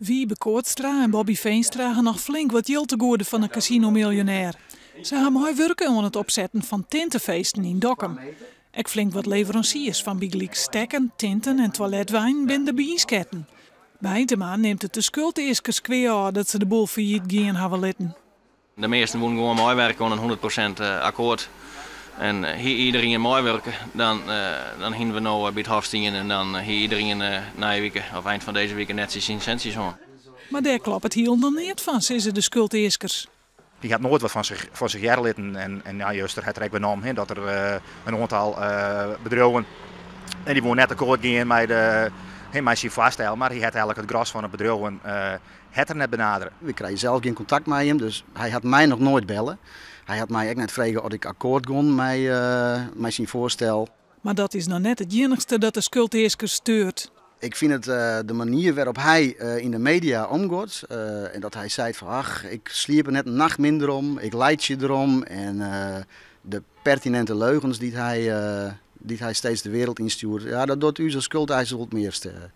Wiebe Koortstra en Bobby Veenstra gaan nog flink wat geld te goede van een casino-miljonair. Ze hebben mooi werken aan het opzetten van tintenfeesten in Dokkum. Ik flink wat leveranciers van bigelijk stekken, tinten en toiletwijn binnen de biesketten. Bijtema neemt het de schuldeeskers kweer dat ze de boel failliet gaan hebben litten. De meesten moeten gewoon mooi werken aan een 100% akkoord. En hier iedereen mooi werken, dan gaan we nou bij het hofstien en dan hier iedereen na je week of eind van deze week net zijn centjes aan. Maar daar klopt het hier dan niet van, zeggen de schuldeeskers. Die gaat nooit wat van zich herlitten en ja, juist er het rek benomen dat er een aantal bedrijven en die willen net akkoord gaan met zijn vaststellen, maar hij had eigenlijk het gras van het bedrijf het er net benaderen. We krijgen zelf geen contact met hem, dus hij had mij nog nooit bellen. Hij had mij ook net vragen of ik akkoord kon met zijn voorstel. Maar dat is nou net het enigste dat de schuldeeskers steurt. Ik vind het de manier waarop hij in de media omgaat en dat hij zei van ach, ik sliep er net een nacht minder om, ik leid je erom en de pertinente leugens die hij steeds de wereld instuurt, ja, dat doet u als schuldeiser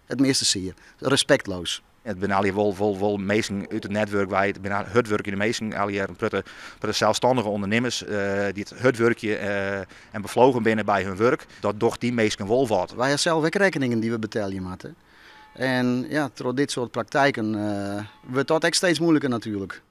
het meeste zeer. Respectloos. Het ben al vol mensen uit het netwerk waar het werk in de meesten al jaren zelfstandige ondernemers die het werkje en bevlogen binnen bij hun werk, dat doch die meesten wel wat. Wij hebben zelf ook rekeningen die we betalen moeten. En ja, door dit soort praktijken wordt dat ook steeds moeilijker natuurlijk.